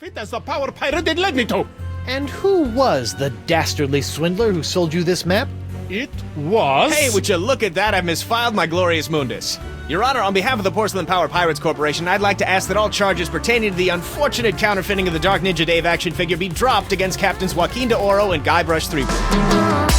fit as the power pirate it led me to. And who was the dastardly swindler who sold you this map? It was... Hey, would you look at that? I've misfiled my glorious mundus. Your Honor, on behalf of the Porcelain Power Pirates Corporation, I'd like to ask that all charges pertaining to the unfortunate counterfeiting of the Dark Ninja Dave action figure be dropped against Captains Joaquin de Oro and Guybrush Threepwood.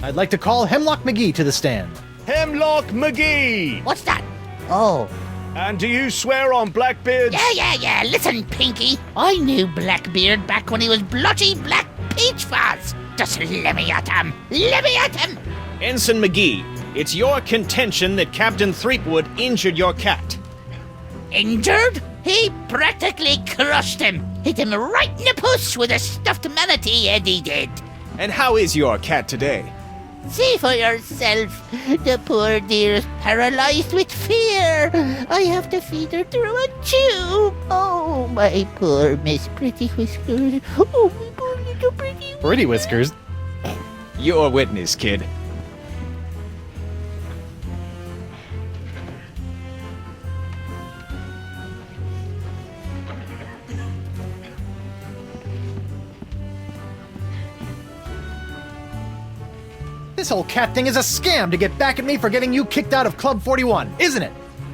I'd like to call Hemlock McGee to the stand. Hemlock McGee! What's that? Oh. And do you swear on Blackbeard? Yeah. Listen, Pinky. I knew Blackbeard back when he was blotchy black peach fuzz. Just let me at him. Ensign McGee, it's your contention that Captain Threepwood injured your cat. Injured? He practically crushed him. Hit him right in the puss with a stuffed manatee, Eddie did. And how is your cat today? See for yourself. The poor dear is paralyzed with fear. I have to feed her through a tube. Oh, my poor Miss Pretty Whiskers. Oh, my poor little Pretty Pretty Whiskers? Your witness, kid. This whole cat thing is a scam to get back at me for getting you kicked out of Club 41, isn't it?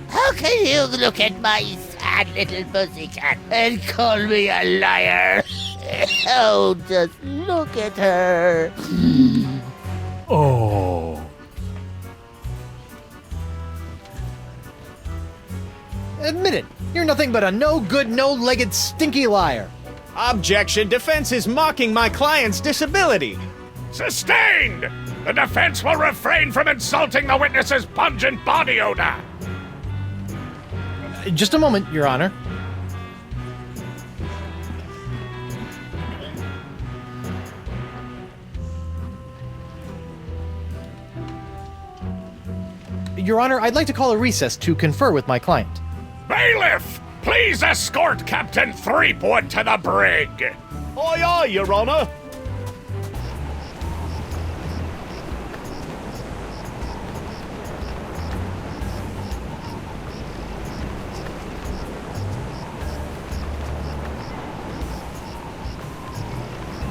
How can you look at my sad little pussycat and call me a liar? Oh, just look at her. Oh. Admit it, you're nothing but a no-good, no-legged, stinky liar. Objection. Defense is mocking my client's disability. Sustained! The defense will refrain from insulting the witness's pungent body odor. Just a moment, Your Honor. Your Honor, I'd like to call a recess to confer with my client. Bailiff, please escort Captain Threepwood to the brig. Aye, Your Honor.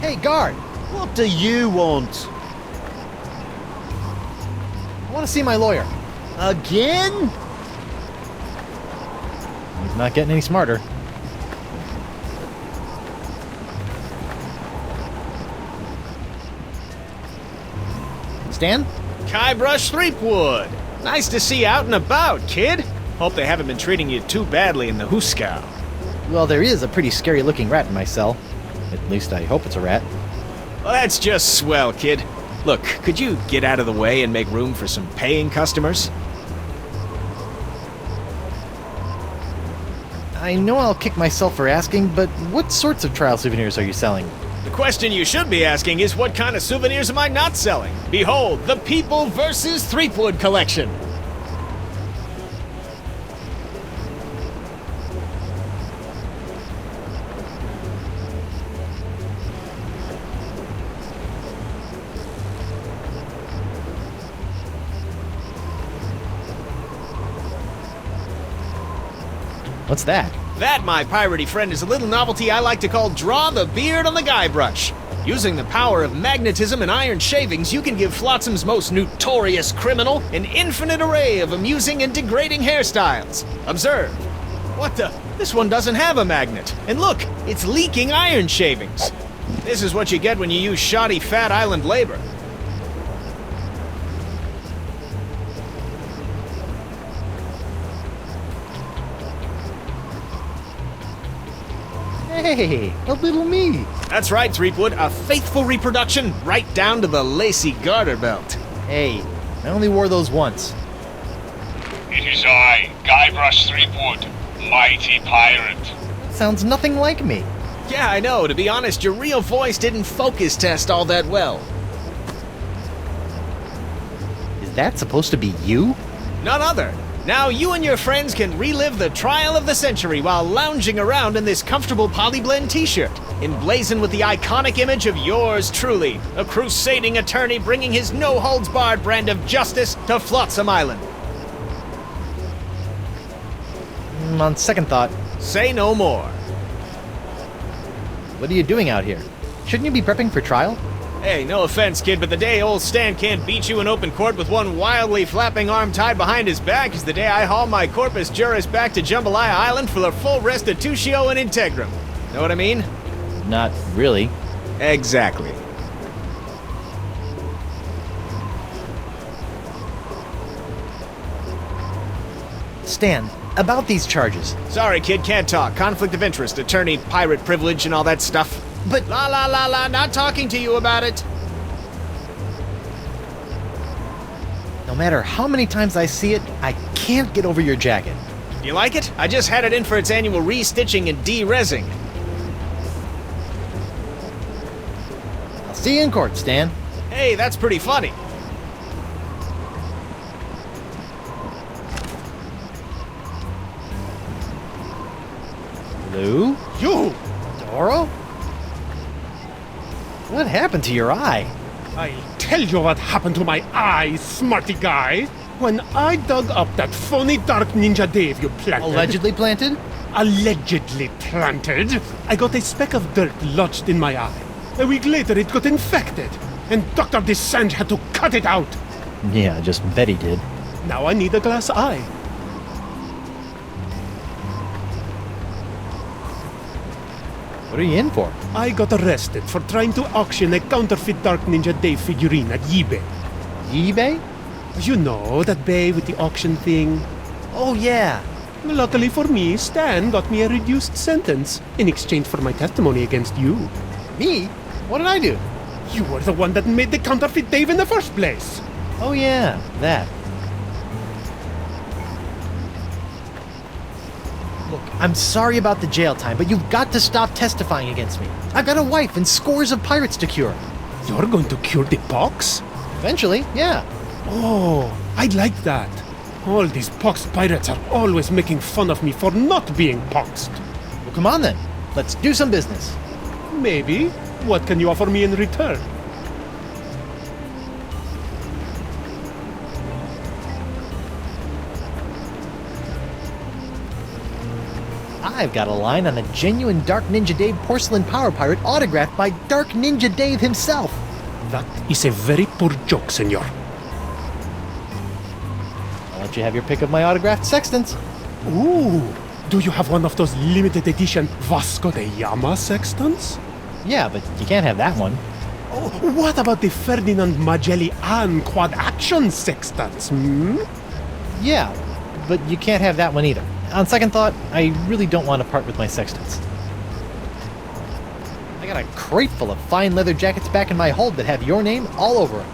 Hey, guard! What do you want? I want to see my lawyer. Again? He's not getting any smarter. Stan? Guybrush Threepwood. Nice to see you out and about, kid. Hope they haven't been treating you too badly in the Hooskow. Well, there is a pretty scary-looking rat in my cell. At least I hope it's a rat. Well, that's just swell, kid. Look, could you get out of the way and make room for some paying customers? I know I'll kick myself for asking, but what sorts of trial souvenirs are you selling? The question you should be asking is what kind of souvenirs am I not selling? Behold, the People vs. Threepwood collection. What's that? That, my piratey friend, is a little novelty I like to call Draw the Beard on the Guybrush. Using the power of magnetism and iron shavings, you can give Flotsam's most notorious criminal an infinite array of amusing and degrading hairstyles. Observe. What the? This one doesn't have a magnet. And look, it's leaking iron shavings. This is what you get when you use shoddy Fat Island labor. Hey, a little me. That's right, Threepwood, a faithful reproduction right down to the lacy garter belt. Hey, I only wore those once. It is I, Guybrush Threepwood, mighty pirate. Sounds nothing like me. Yeah, I know. To be honest, your real voice didn't focus test all that well. Is that supposed to be you? None other. Now you and your friends can relive the trial of the century while lounging around in this comfortable polyblend t-shirt, emblazoned with the iconic image of yours truly, a crusading attorney bringing his no-holds-barred brand of justice to Flotsam Island. On second thought, Say no more. what are you doing out here? Shouldn't you be prepping for trial? Hey, no offense, kid, but the day old Stan can't beat you in open court with one wildly flapping arm tied behind his back is the day I haul my corpus juris back to Jambalaya Island for the full restitutio and integrum. Know what I mean? Not really. Exactly. Stan, about these charges. Sorry, kid, can't talk. Conflict of interest, attorney, pirate privilege, and all that stuff. But Not talking to you about it. no matter how many times I see it, I can't get over your jacket. You like it? I just had it in for its annual re-stitching and de-rezzing. I'll see you in court, Stan. Hey, that's pretty funny. Lou? You! Doro? What happened to your eye? I'll tell you what happened to my eye, smarty guy. When I dug up that phony Dark Ninja Dave you planted... Allegedly planted? Allegedly planted, I got a speck of dirt lodged in my eye. A week later, it got infected, and Dr. Dessange had to cut it out. Yeah, just bet he did. Now I need a glass eye. What are you in for? I got arrested for trying to auction a counterfeit Dark Ninja Dave figurine at eBay. eBay? You know, that bay with the auction thing. Oh, yeah. Luckily for me, Stan got me a reduced sentence in exchange for my testimony against you. Me? What did I do? You were the one that made the counterfeit Dave in the first place. Oh, yeah, that. Look, I'm sorry about the jail time, but you've got to stop testifying against me. I've got a wife and scores of pirates to cure. You're going to cure the pox? Eventually, yeah. Oh, I'd like that. All these poxed pirates are always making fun of me for not being poxed. Well, come on then. Let's do some business. Maybe. What can you offer me in return? I've got a line on a genuine Dark Ninja Dave porcelain power pirate autographed by Dark Ninja Dave himself. That is a very poor joke, senor. I'll let you have your pick of my autographed sextants. Ooh, do you have one of those limited edition Vasco da Gama sextants? Yeah, but you can't have that one. Oh, what about the Ferdinand Magellan quad action sextants, Yeah, but you can't have that one either. On second thought, I really don't want to part with my sextants. I got a crate full of fine leather jackets back in my hold that have your name all over them.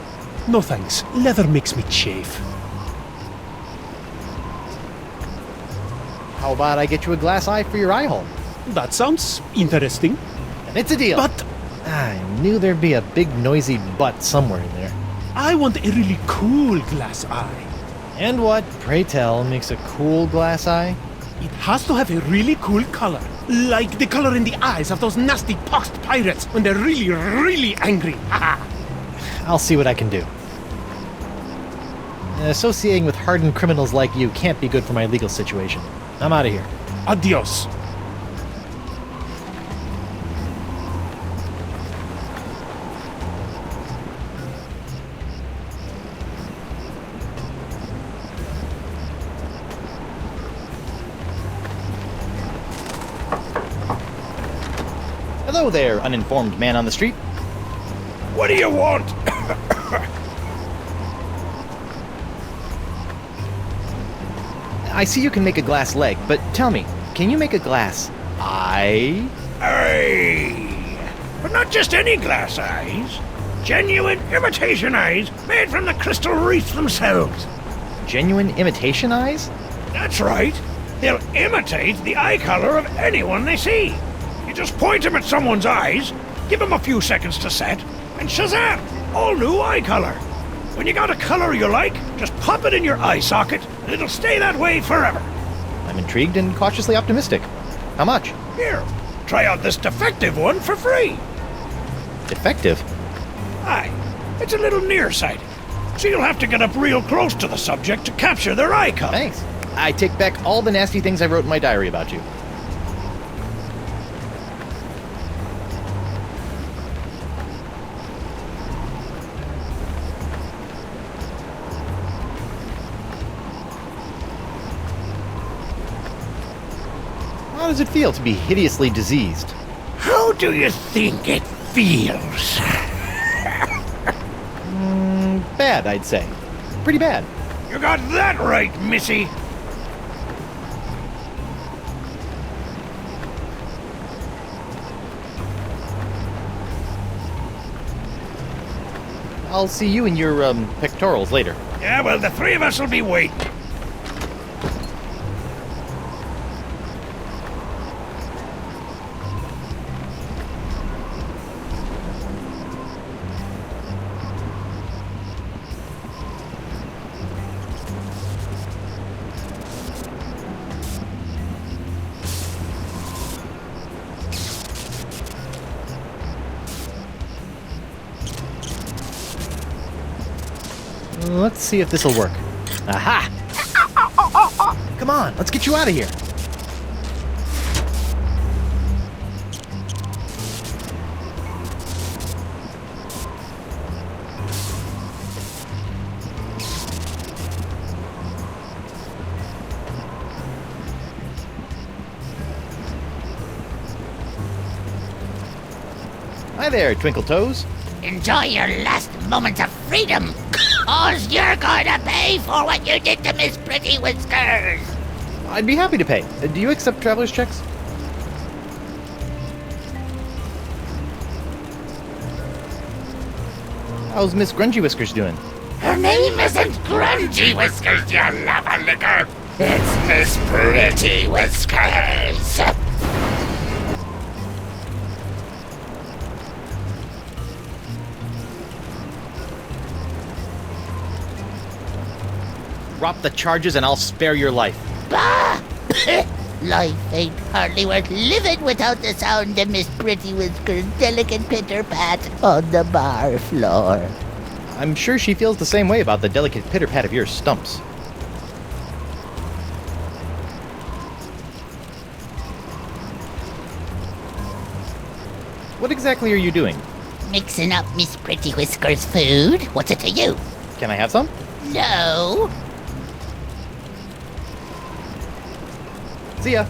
No thanks, leather makes me chafe. How about I get you a glass eye for your eye hole? That sounds interesting. And it's a deal. But I knew there'd be a big noisy butt somewhere in there. I want a really cool glass eye. And what, pray tell, makes a cool glass eye? It has to have a really cool color. Like the color in the eyes of those nasty poxed pirates when they're really, really angry. I'll see what I can do. Associating with hardened criminals like you can't be good for my legal situation. I'm out of here. Adios. Hello there, uninformed man on the street. What do you want? I see you can make a glass leg, but tell me, can you make a glass eye? Aye. But not just any glass eyes. Genuine imitation eyes made from the crystal reefs themselves. Genuine imitation eyes? That's right. They'll imitate the eye color of anyone they see. You just point them at someone's eyes, give them a few seconds to set, and shazam! All new eye color. When you got a color you like, just pop it in your eye socket, and it'll stay that way forever. I'm intrigued and cautiously optimistic. How much? Here, try out this defective one for free. Defective? Aye, it's a little nearsighted, so you'll have to get up real close to the subject to capture their eye color. Thanks. I take back all the nasty things I wrote in my diary about you. How does it feel to be hideously diseased? How do you think it feels? Bad, I'd say. Pretty bad. You got that right, Missy. I'll see you in your, pectorals later. Yeah, well, the three of us will be waiting. Let's see if this'll work. Aha! Come on, let's get you out of here. Hi there, Twinkle Toes. Enjoy your last moments of freedom, cause you're going to pay for what you did to Miss Pretty Whiskers. I'd be happy to pay. Do you accept traveler's checks? How's Miss Grungy Whiskers doing? Her name isn't Grungy Whiskers, you lava licker. It's Miss Pretty Whiskers. Drop the charges and I'll spare your life. Bah! Life ain't hardly worth living without the sound of Miss Pretty Whiskers' delicate pitter-pat on the bar floor. I'm sure she feels the same way about the delicate pitter-pat of your stumps. What exactly are you doing? Mixing up Miss Pretty Whiskers' food? What's it to you? Can I have some? No. See ya.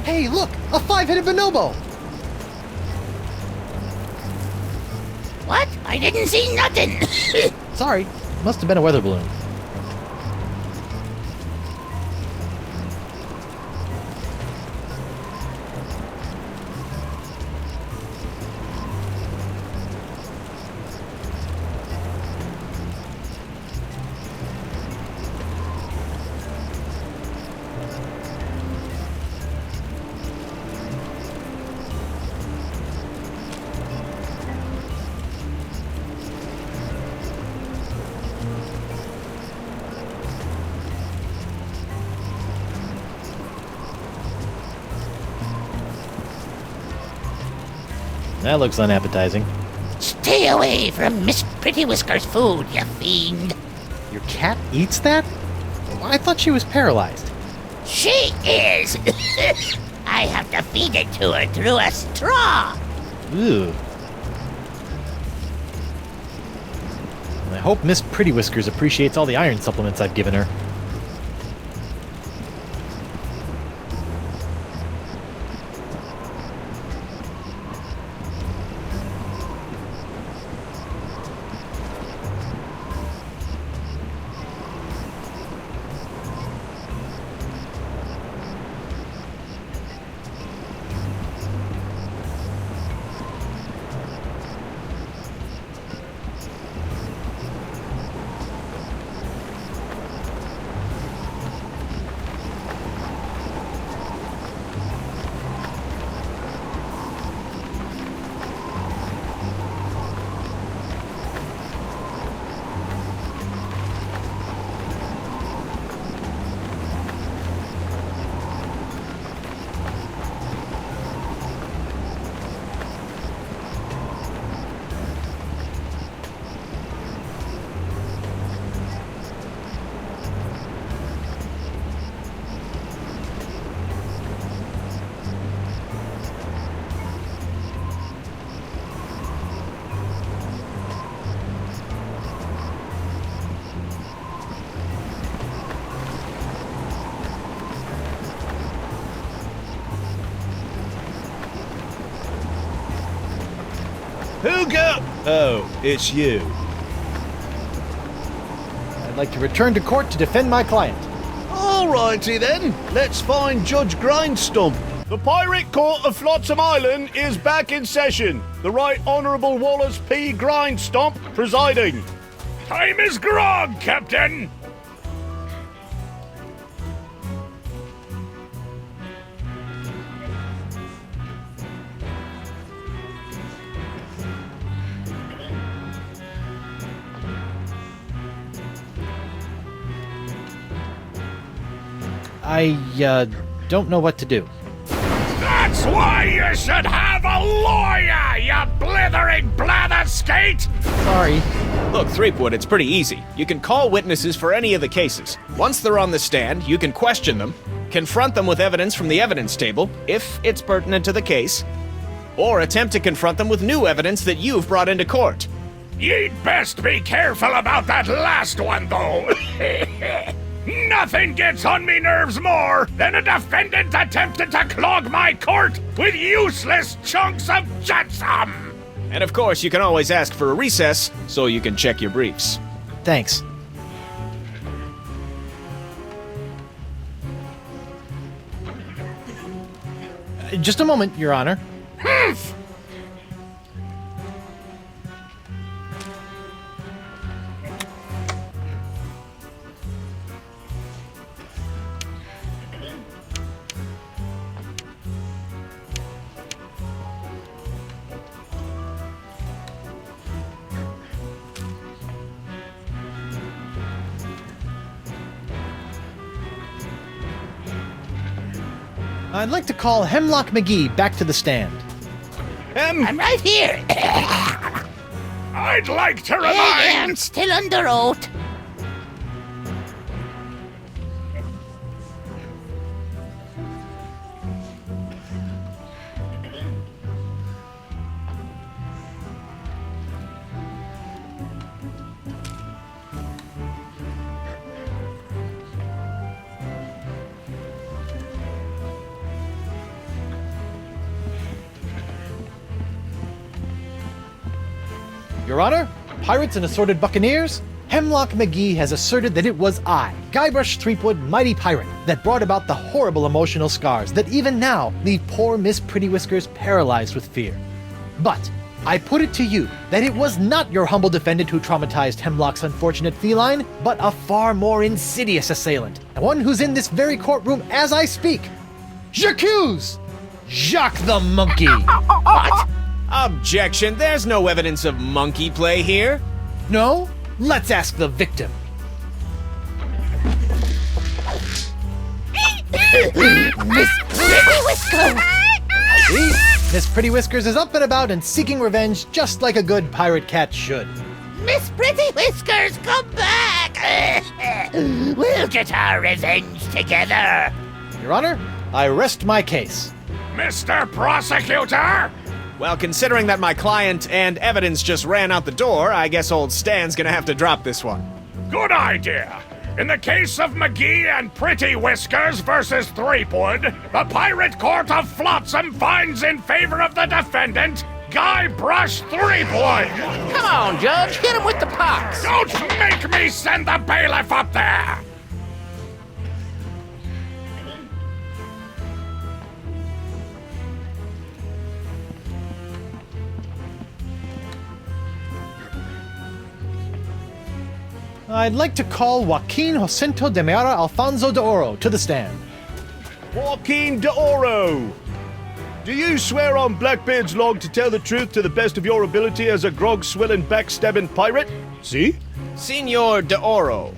Hey, look! A five-headed bonobo! What? I didn't see nothing. Sorry, must have been a weather balloon. That looks unappetizing. Stay away from Miss Pretty Whiskers' food, you fiend. Your cat eats that? I thought she was paralyzed. She is. I have to feed it to her through a straw. Ew. I hope Miss Pretty Whiskers appreciates all the iron supplements I've given her. Who go? Oh, it's you. I'd like to return to court to defend my client. Alrighty then, let's find Judge Grindstump. The Pirate Court of Flotsam Island is back in session. The Right Honourable Wallace P. Grindstump presiding. Time is grog, Captain. I don't know what to do. That's why you should have a lawyer, you blithering blatherskate! Sorry. Look, Threepwood, it's pretty easy. You can call witnesses for any of the cases. Once they're on the stand, you can question them, confront them with evidence from the evidence table, if it's pertinent to the case, or attempt to confront them with new evidence that you've brought into court. You'd best be careful about that last one, though. Nothing gets on me nerves more than a defendant attempting to clog my court with useless chunks of jetsam. And of course, you can always ask for a recess so you can check your briefs. Thanks. Just a moment, Your Honor. Humph! I'd like to call Hemlock McGee back to the stand. I'm right here. I'd like to I am remind... still under oath. Your Honor, pirates and assorted buccaneers, Hemlock McGee has asserted that it was I, Guybrush Threepwood, mighty pirate, that brought about the horrible emotional scars that even now leave poor Miss Pretty Whiskers paralyzed with fear. But I put it to you that it was not your humble defendant who traumatized Hemlock's unfortunate feline, but a far more insidious assailant, the one who's in this very courtroom as I speak. J'accuse Jacques the Monkey! What? Objection, there's no evidence of monkey play here. No? Let's ask the victim. Miss Pretty Whiskers! See? Miss Pretty Whiskers is up and about and seeking revenge just like a good pirate cat should. Miss Pretty Whiskers, come back! We'll get our revenge together. Your Honor, I rest my case. Mr. Prosecutor! Well, considering that my client and evidence just ran out the door, I guess old Stan's gonna have to drop this one. Good idea. In the case of McGee and Pretty Whiskers versus Threepwood, the Pirate Court of Flotsam finds in favor of the defendant, Guybrush Threepwood. Come on, Judge, hit him with the pox! Don't make me send the bailiff up there! I'd like to call Joaquin Jacinto de Meara Alfonso de Oro to the stand. Joaquin de Oro! Do you swear on Blackbeard's log to tell the truth to the best of your ability as a grog-swilling, backstabbing pirate? See? Senor de Oro.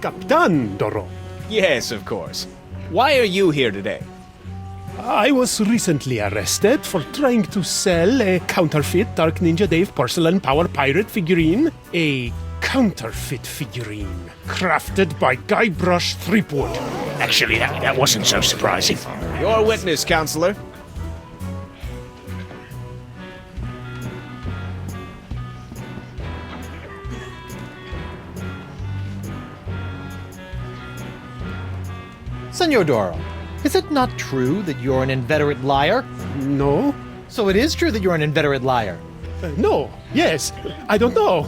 Captain Doro. Yes, of course. Why are you here today? I was recently arrested for trying to sell a counterfeit Dark Ninja Dave porcelain power pirate figurine. A counterfeit figurine crafted by Guybrush Threepwood. Actually, that wasn't so surprising. Your witness, counselor. Senor Doro, is it not true that you're an inveterate liar? No? So it is true that you're an inveterate liar. No. Yes. I don't know.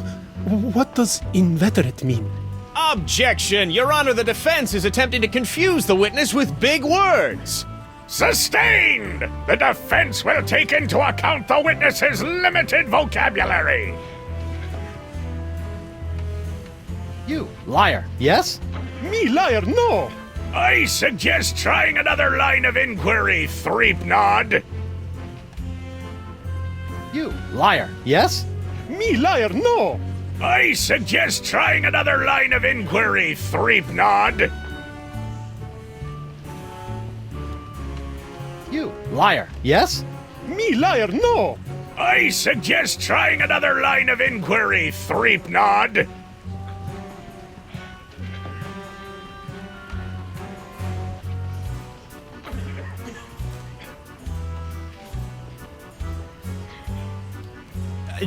What does inveterate mean? Objection! Your Honor, the defense is attempting to confuse the witness with big words. Sustained! The defense will take into account the witness's limited vocabulary. You, liar, yes? Me liar, no! I suggest trying another line of inquiry, Threepnod. You, liar, yes? Me liar, no! I suggest trying another line of inquiry, Threepnod. You, liar, yes? Me liar, no! I suggest trying another line of inquiry, Threepnod.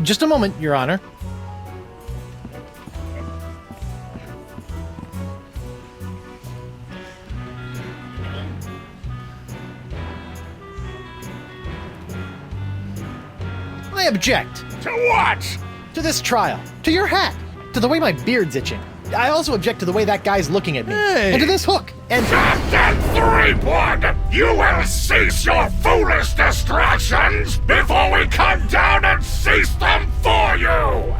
Just a moment, Your Honor. I object To what? to this trial, to your hat, to the way my beard's itching. I also object to the way that guy's looking at me, and to this hook, and... Captain Threepwood, you will cease your foolish distractions before we come down and cease them for you!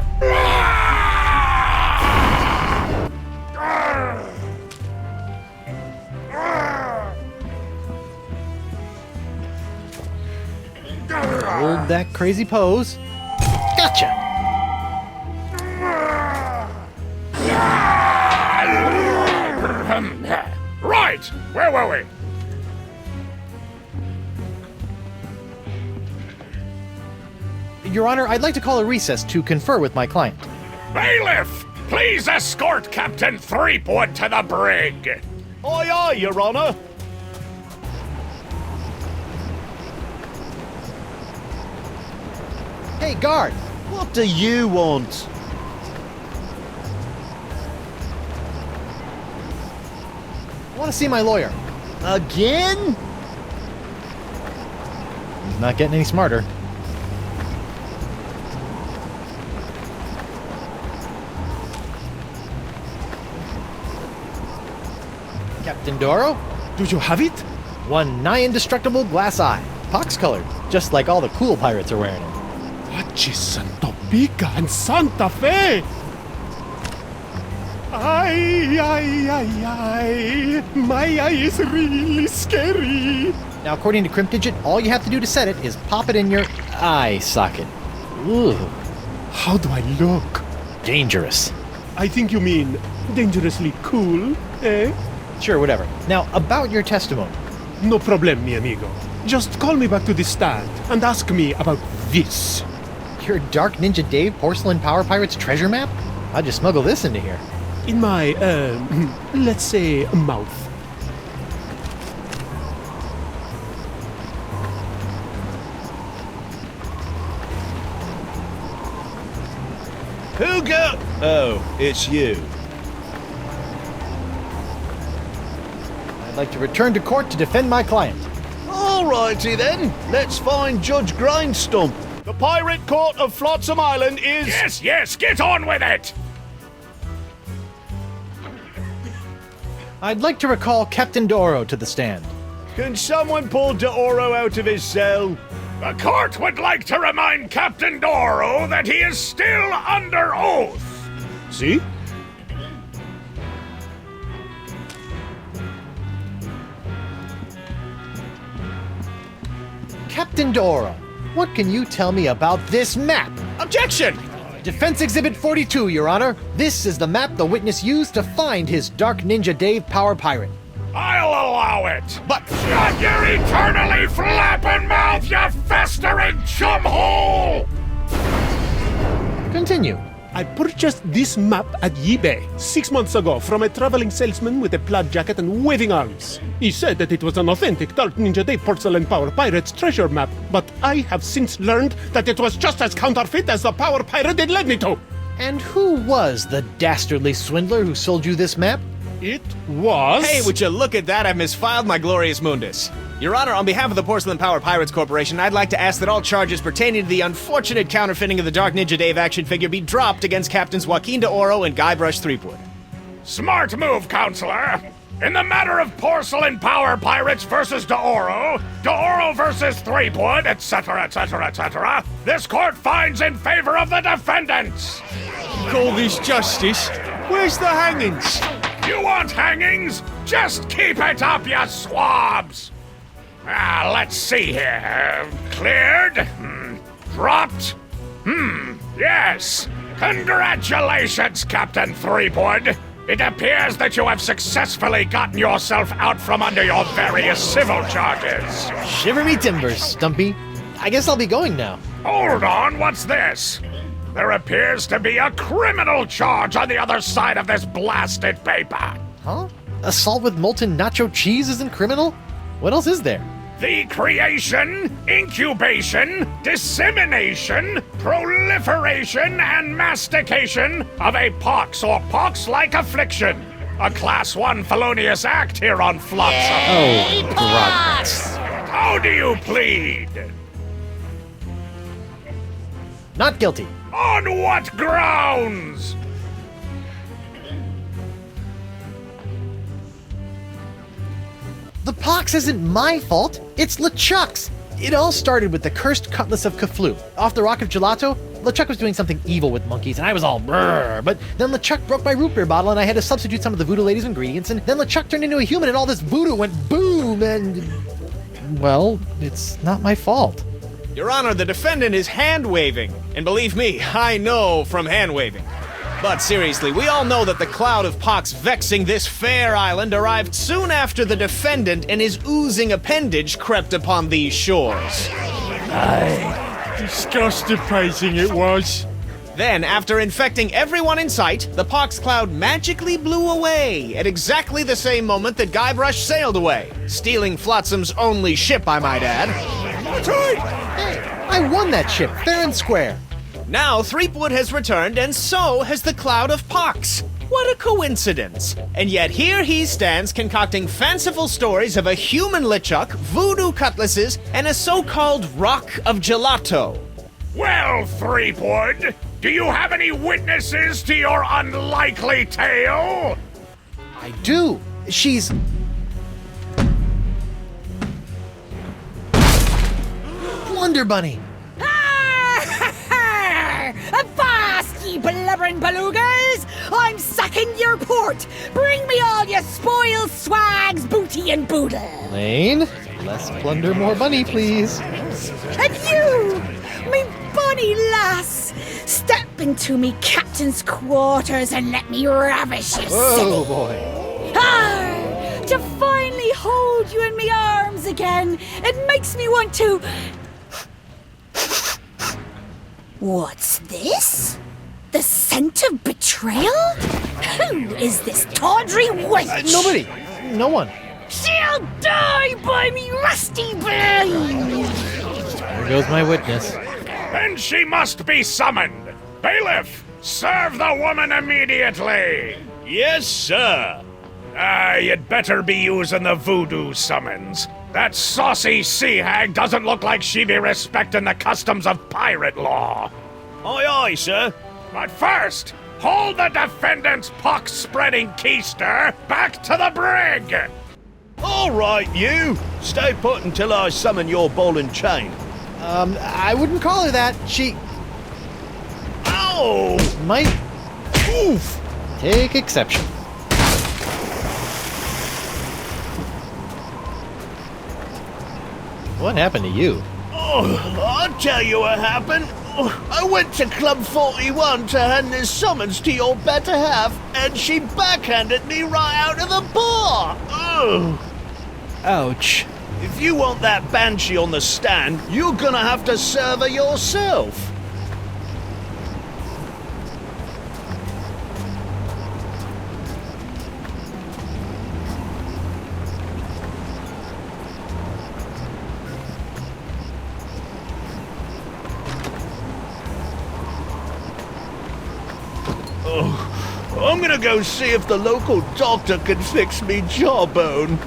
Hold that crazy pose. Gotcha! Right! Where were we? Your Honor, I'd like to call a recess to confer with my client. Bailiff, please escort Captain Threepwood to the brig. Aye, aye, Your Honor. Hey, guard! What do you want? I want to see my lawyer. Again? He's not getting any smarter. Captain Doro? Do you have it? One nigh indestructible glass eye. Pox-colored, just like all the cool pirates are wearing it. Santo Pica and Santa Fe! Ay, ay, ay, ay. My eye is really scary. Now, according to Cryptdigit, all you have to do to set it is pop it in your eye socket. Ooh, How do I look? dangerous. I think you mean dangerously cool, eh? Sure, whatever. Now, about your testimony. No problem, mi amigo. Just call me back to the stand and ask me about this. Your Dark Ninja Dave Porcelain Power Pirates treasure map? How'd you smuggle this into here? In my, let's say, mouth. Who go? Oh, it's you. I'd like to return to court to defend my client. Alrighty then, let's find Judge Grindstump. The Pirate Court of Flotsam Island is... Yes, yes, get on with it! I'd like to recall Captain Doro to the stand. Can someone pull D'Oro out of his cell? The court would like to remind Captain Doro that he is still under oath. See? Captain Doro, what can you tell me about this map? Objection! Defense Exhibit 42, Your Honor. This is the map the witness used to find his Dark Ninja Dave Power Pirate. I'll allow it. But Shut your eternally flapping mouth, you festering chumhole! Continue. I purchased this map at eBay 6 months ago from a traveling salesman with a plaid jacket and waving arms. He said that it was an authentic Dark Ninja Dave Porcelain Power Pirates treasure map, but I have since learned that it was just as counterfeit as the Power Pirate it led me to. And who was the dastardly swindler who sold you this map? It was... hey, would you look at that? I've misfiled my glorious mundus. Your Honor, on behalf of the Porcelain Power Pirates Corporation, I'd like to ask that all charges pertaining to the unfortunate counterfeiting of the Dark Ninja Dave action figure be dropped against Captains Joaquin D'Oro and Guybrush Threepwood. Smart move, Counselor. In the matter of Porcelain Power Pirates versus D'Oro versus Threepwood, etc., etc., etc., this court finds in favor of the defendants. Call this justice? Where's the hangings? You want hangings? Just keep it up, you swabs! Let's see here. Cleared? Dropped? Yes. Congratulations, Captain Threepwood. It appears that you have successfully gotten yourself out from under your various civil charges. Shiver me timbers, Stumpy. I guess I'll be going now. Hold on, what's this? There appears to be a criminal charge on the other side of this blasted paper. Huh? Assault with molten nacho cheese isn't criminal? What else is there? The creation, incubation, dissemination, proliferation, and mastication of a pox or pox-like affliction. A Class 1 felonious act here on Flotsam. Oh, progress. How do you plead? Not guilty. On what grounds? The pox isn't my fault. It's LeChuck's. It all started with the cursed cutlass of Cthulhu. Off the Rock of Gelato, LeChuck was doing something evil with monkeys, and I was all brrr. But then LeChuck broke my root beer bottle, and I had to substitute some of the voodoo lady's ingredients, and then LeChuck turned into a human, and all this voodoo went boom, and... well, it's not my fault. Your Honor, the defendant is hand-waving. And believe me, I know from hand-waving. But seriously, we all know that the cloud of pox vexing this fair island arrived soon after the defendant and his oozing appendage crept upon these shores. Disgusting it was. Then, after infecting everyone in sight, the pox cloud magically blew away at exactly the same moment that Guybrush sailed away, stealing Flotsam's only ship, I might add. That's right! Hey, I won that ship, fair and square. Now Threepwood has returned, and so has the cloud of pox. What a coincidence! And yet here he stands concocting fanciful stories of a human LeChuck, voodoo cutlasses, and a so-called rock of gelato. Well, Threepwood, do you have any witnesses to your unlikely tale? I do. She's... Blunder Bunny. Avast, ye blubbering belugas! I'm sacking your port! Bring me all your spoils, swags, booty, and boodle! Lane, less plunder, more bunny, please. And you, me bonny lass, step into me captain's quarters and let me ravish you, silly. Oh boy. To finally I hold you in my arms again, it makes me want to... What's this? The scent of betrayal? Who is this tawdry wench? Nobody. No one. She'll die by me rusty blade! There goes my witness. Then she must be summoned. Bailiff, serve the woman immediately. Yes, sir. You'd better be using the voodoo summons. That saucy sea hag doesn't look like she be respecting the customs of pirate law. Aye, aye, sir. But first, hold the defendant's pox-spreading keister back to the brig! All right, you. Stay put until I summon your ball and chain. I wouldn't call her that. She Ow! might take exception. What happened to you? Oh, I'll tell you what happened. I went to Club 41 to hand this summons to your better half, and she backhanded me right out of the bar. Ugh. Ouch. If you want that banshee on the stand, you're gonna have to serve her yourself. I'm gonna go see if the local doctor can fix me jawbone.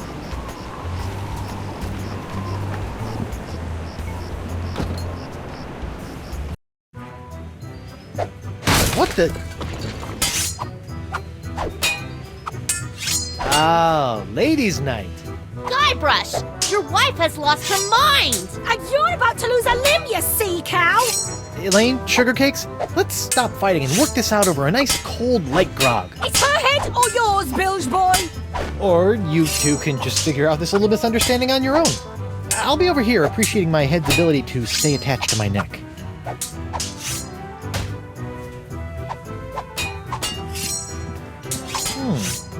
What the? Oh, ladies' night. Guybrush, your wife has lost her mind. And you're about to lose a limb, you sea cow! Elaine, sugar cakes, let's stop fighting and work this out over a nice cold light grog. It's her head or yours, bilge boy! Or you two can just figure out this little misunderstanding on your own. I'll be over here appreciating my head's ability to stay attached to my neck.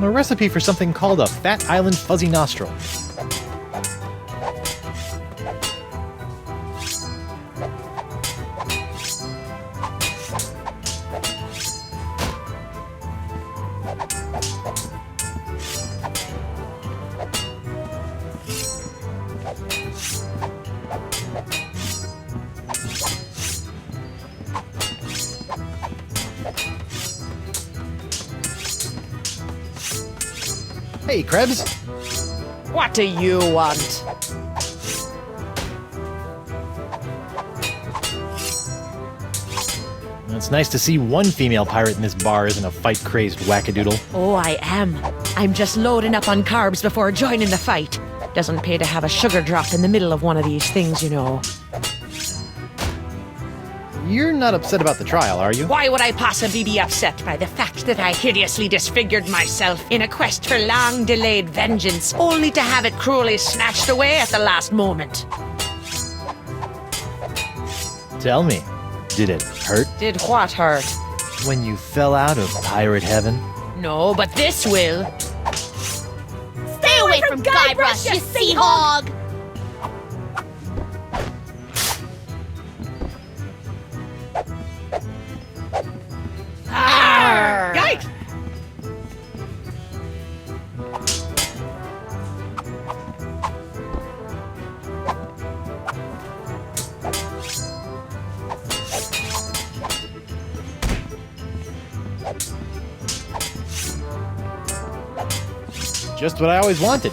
A recipe for something called a Fat Island Fuzzy Nostril. Hey, Krebs. What do you want? It's nice to see one female pirate in this bar isn't a fight-crazed wackadoodle. Oh, I am. I'm just loading up on carbs before joining the fight. Doesn't pay to have a sugar drop in the middle of one of these things, you know. You're not upset about the trial, are you? Why would I possibly be upset by the fact that I hideously disfigured myself in a quest for long-delayed vengeance, only to have it cruelly snatched away at the last moment? Tell me, did it hurt? Did what hurt? When you fell out of pirate heaven? No, but this will. Stay away from Guybrush, you sea hog! Yikes! Just what I always wanted.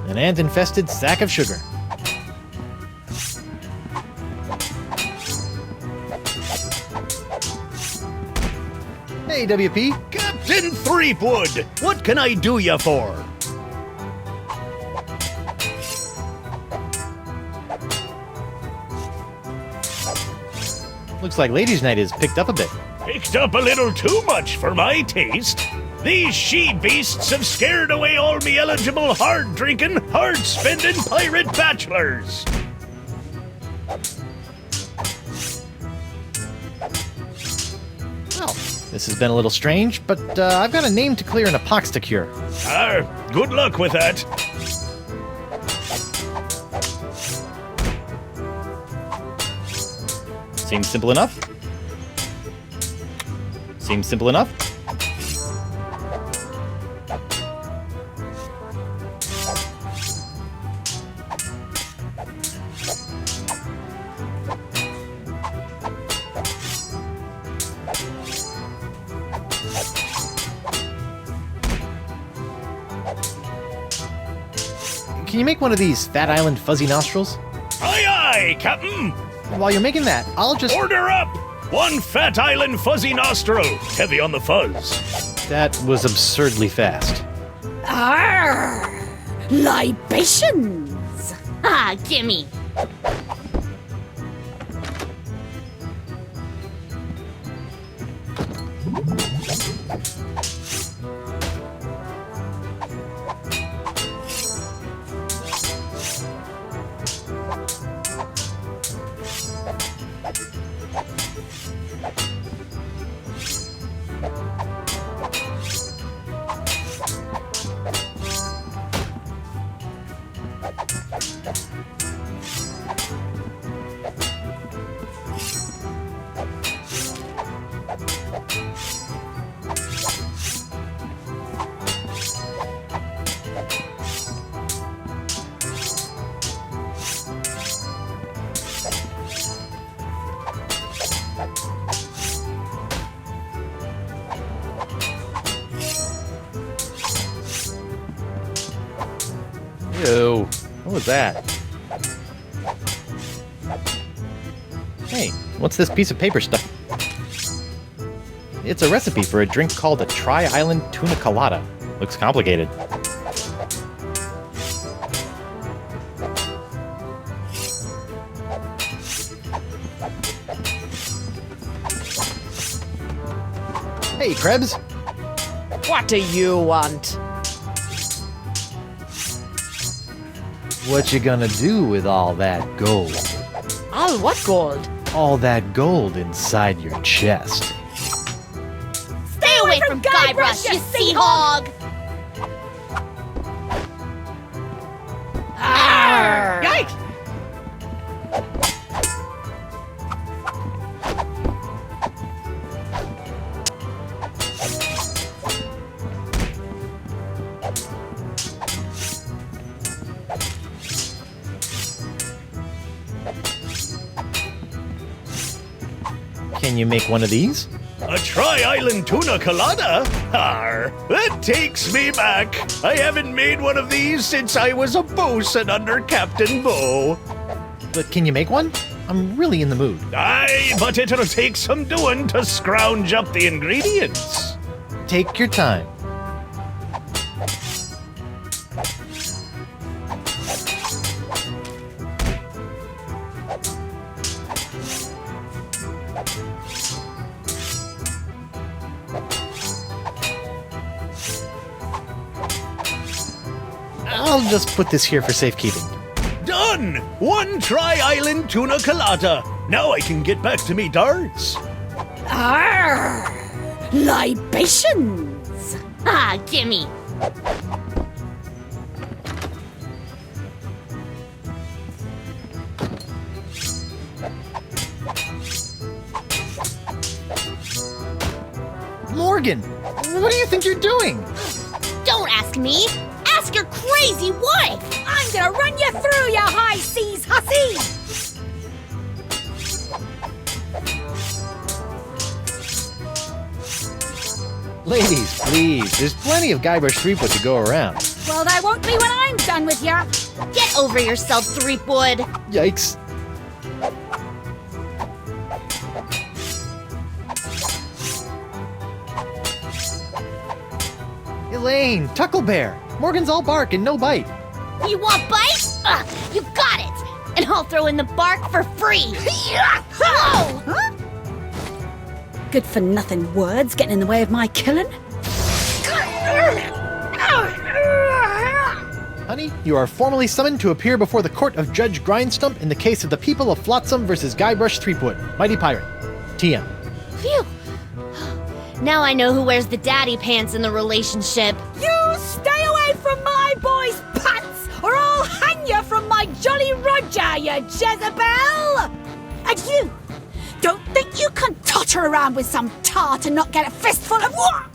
An ant-infested sack of sugar. Hey, WP. Captain Threepwood, what can I do you for? Looks like Ladies' Night is picked up a bit. Picked up a little too much for my taste. These she-beasts have scared away all me eligible, hard-drinking, hard-spending pirate bachelors. Well, this has been a little strange, but I've got a name to clear and a pox to cure. Good luck with that. Seems simple enough. Seems simple enough. Can you make one of these Fat Island fuzzy nostrils? Aye, aye, Captain! While you're making that, I'll just... Order up! One Fat Island fuzzy nostril, heavy on the fuzz. That was absurdly fast. Arr! Libations! Ah, gimme. Ew. What was that? Hey, what's this piece of paper stuck? It's a recipe for a drink called a Tri-Island Tuna Colada. Looks complicated. Hey, Krebs! What do you want? What you gonna do with all that gold? All what gold? All that gold inside your chest. Stay away from Guybrush, you sea hog! Arr! Yikes! Can you make one of these? A Tri-Island Tuna Colada? Arr, that takes me back. I haven't made one of these since I was a bosun under Captain Bo. But can you make one? I'm really in the mood. Aye, but it'll take some doing to scrounge up the ingredients. Take your time. I'll just put this here for safekeeping. Done! One Tri-Island Tuna Colada. Now I can get back to me darts. Arr! Libations! Ah, gimme. Morgan, what do you think you're doing? Don't ask me. Ask your crazy wife. I'm gonna run you through, you high seas hussy! Ladies, please, there's plenty of Guybrush Threepwood to go around. Well, there won't be when I'm done with ya. Get over yourself, Threepwood. Yikes. Elaine, Tucklebear, Morgan's all bark and no bite. You want bite? You got it. And I'll throw in the bark for free. Whoa! Huh? Good for nothing words getting in the way of my killing. Honey, you are formally summoned to appear before the court of Judge Grindstump in the case of the people of Flotsam versus Guybrush Threepwood, Mighty Pirate. TM. Phew. Now I know who wears the daddy pants in the relationship. You stay away from my boy's pants, or I'll hang you from my Jolly Roger, you Jezebel! And you, don't think you can totter around with some tart and not get a fistful of what?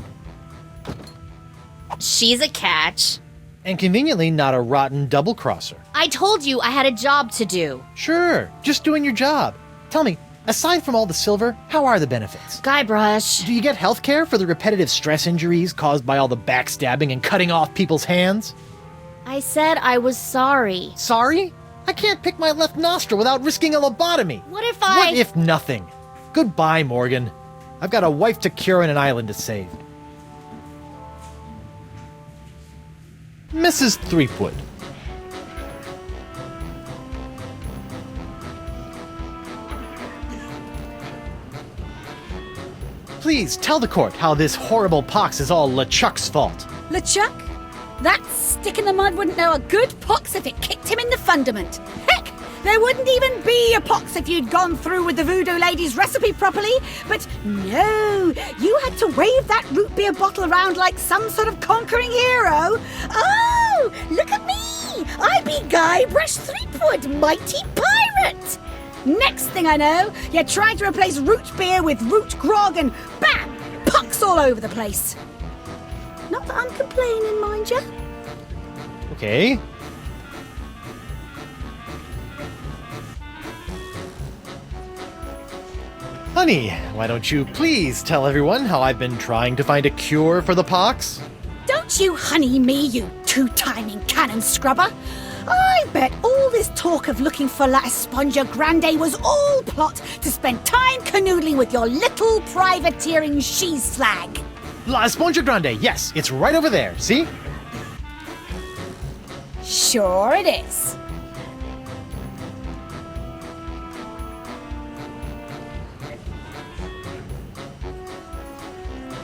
She's a catch. And conveniently not a rotten double-crosser. I told you I had a job to do. Sure, just doing your job. Tell me, aside from all the silver, how are the benefits? Guybrush. Do you get health care for the repetitive stress injuries caused by all the backstabbing and cutting off people's hands? I said I was sorry. Sorry? I can't pick my left nostril without risking a lobotomy. What if What if nothing? Goodbye, Morgan. I've got a wife to cure and an island to save. Mrs. Threepwood. Please tell the court how this horrible pox is all LeChuck's fault. LeChuck? That stick in the mud wouldn't know a good pox if it kicked him in the fundament. Heck, there wouldn't even be a pox if you'd gone through with the voodoo lady's recipe properly. But no, you had to wave that root beer bottle around like some sort of conquering hero. Oh, look at me! I be Guybrush Threepwood, mighty pirate! Next thing I know, you're trying to replace root beer with root grog and bam! Pox all over the place. Not that I'm complaining, mind ya. Okay. Honey, why don't you please tell everyone how I've been trying to find a cure for the pox? Don't you honey me, you two-timing cannon scrubber. I bet all this talk of looking for La Esponja Grande was all plot to spend time canoodling with your little privateering she-slag. La Esponja Grande, yes, it's right over there, see? Sure it is.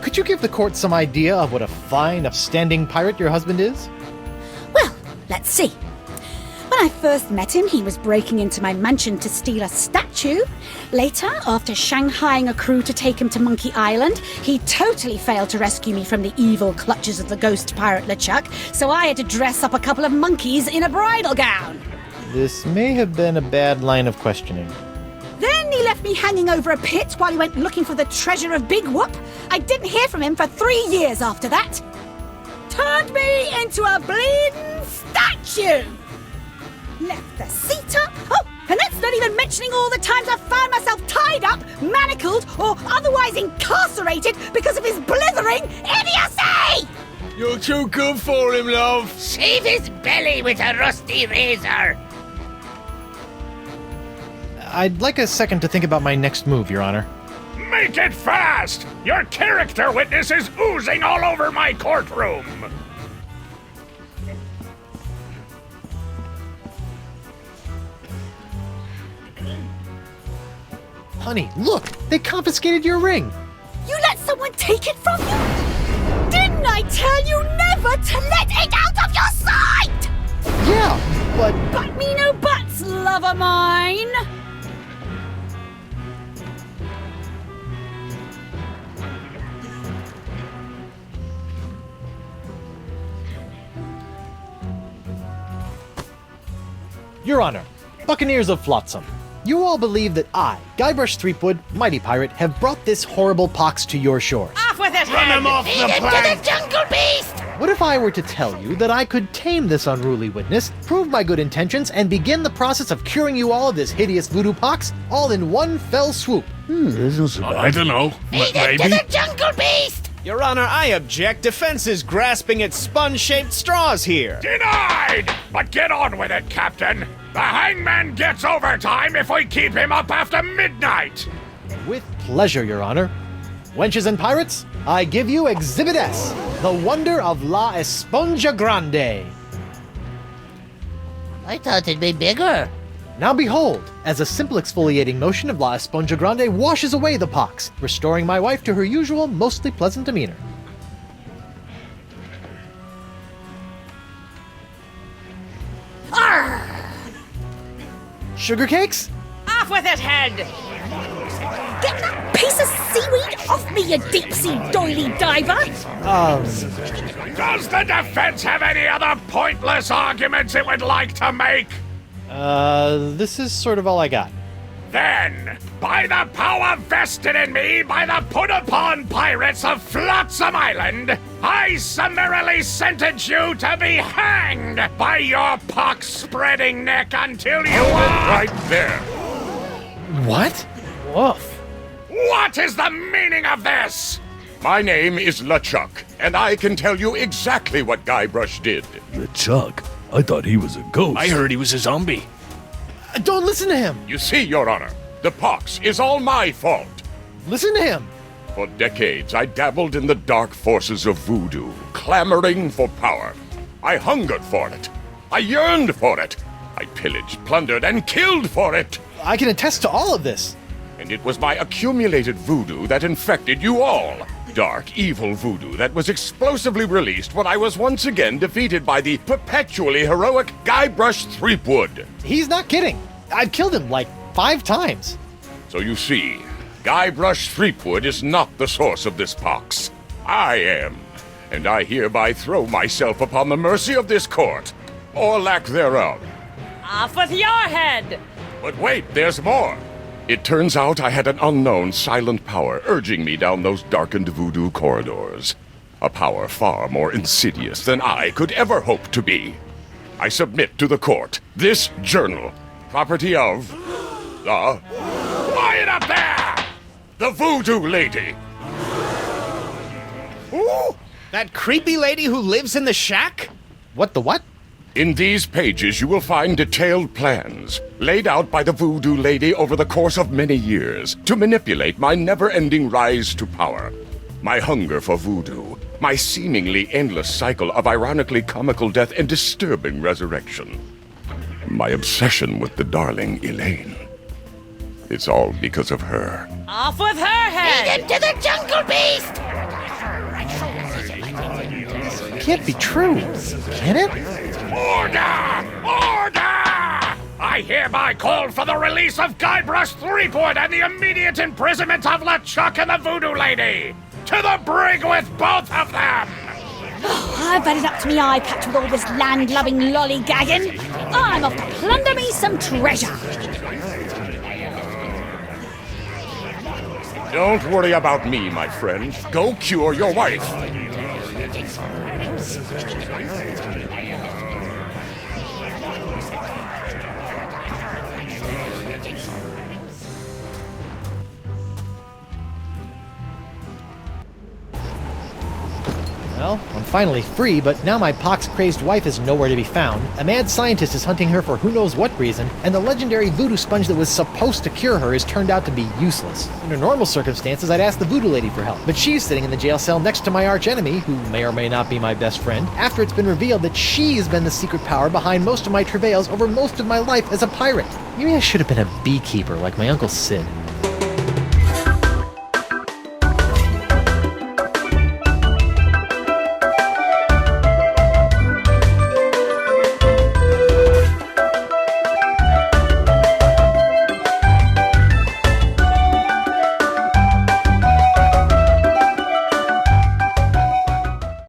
Could you give the court some idea of what a fine, upstanding pirate your husband is? Well, let's see. When I first met him, he was breaking into my mansion to steal a statue. Later, after shanghaiing a crew to take him to Monkey Island, he totally failed to rescue me from the evil clutches of the ghost pirate LeChuck, so I had to dress up a couple of monkeys in a bridal gown. This may have been a bad line of questioning. Then he left me hanging over a pit while he went looking for the treasure of Big Whoop. I didn't hear from him for 3 years after that. Turned me into a bleeding statue. Left the seat up. Oh, and that's not even mentioning all the times I've found myself tied up, manacled, or otherwise incarcerated because of his blithering idiocy! You're too good for him, love. Shave his belly with a rusty razor. I'd like a second to think about my next move, Your Honor. Make it fast! Your character witness is oozing all over my courtroom! Honey, look! They confiscated your ring! You let someone take it from you? Didn't I tell you never to let it out of your sight? Yeah, but... But me no buts, love of mine! Your Honor, Buccaneers of Flotsam, you all believe that I, Guybrush Threepwood, Mighty Pirate, have brought this horrible pox to your shores. Off with it, Run him off the Into plank! the jungle beast! What if I were to tell you that I could tame this unruly witness, prove my good intentions, and begin the process of curing you all of this hideous voodoo pox, all in one fell swoop? I don't know. Feed it to the jungle beast! Your Honor, I object. Defense is grasping at sponge-shaped straws here. Denied! But get on with it, Captain. The hangman gets overtime if we keep him up after midnight. With pleasure, Your Honor. Wenches and pirates, I give you Exhibit S, the wonder of La Esponja Grande. I thought it'd be bigger. Now behold, as a simple exfoliating motion of La Esponja Grande washes away the pox, restoring my wife to her usual, mostly pleasant demeanor. Arr! Sugar cakes? Off with it, head! Get that piece of seaweed off me, you deep-sea doily diver! Does the defense have any other pointless arguments it would like to make? This is sort of all I got. Then, by the power vested in me by the put-upon pirates of Flotsam Island, I summarily sentence you to be hanged by your pox-spreading neck until you are... Right there. What? Woof. What is the meaning of this? My name is LeChuck, and I can tell you exactly what Guybrush did. LeChuck? I thought he was a ghost. I heard he was a zombie. Don't listen to him. You see, Your Honor, the pox is all my fault. Listen to him. For decades, I dabbled in the dark forces of voodoo, clamoring for power. I hungered for it. I yearned for it. I pillaged, plundered, and killed for it. I can attest to all of this. And it was my accumulated voodoo that infected you all. Dark, evil voodoo that was explosively released when I was once again defeated by the perpetually heroic Guybrush Threepwood. He's not kidding. I've killed him like 5 times. So you see, Guybrush Threepwood is not the source of this pox. I am. And I hereby throw myself upon the mercy of this court, or lack thereof. Off with your head! But wait, there's more. It turns out I had an unknown silent power urging me down those darkened voodoo corridors. A power far more insidious than I could ever hope to be. I submit to the court this journal, property of the... Quiet up there! The Voodoo Lady. Ooh, that creepy lady who lives in the shack? What the what? In these pages, you will find detailed plans laid out by the Voodoo Lady over the course of many years to manipulate my never-ending rise to power. My hunger for voodoo, my seemingly endless cycle of ironically comical death and disturbing resurrection. My obsession with the darling Elaine. It's all because of her. Off with her head! Lead him to the jungle beast! Can't be true, can it? Order! Order! I hereby call for the release of Guybrush Threepwood and the immediate imprisonment of LeChuck and the Voodoo Lady! To the brig with both of them! I've had it up to me eye patch with all this land-loving lollygagging. I'm off to plunder me some treasure. Don't worry about me, my friend. Go cure your wife. Well, I'm finally free, but now my pox-crazed wife is nowhere to be found. A mad scientist is hunting her for who knows what reason, and the legendary voodoo sponge that was supposed to cure her has turned out to be useless. Under normal circumstances, I'd ask the voodoo lady for help, but she's sitting in the jail cell next to my archenemy, who may or may not be my best friend, after it's been revealed that she's been the secret power behind most of my travails over most of my life as a pirate. Maybe I should have been a beekeeper like my Uncle Sid.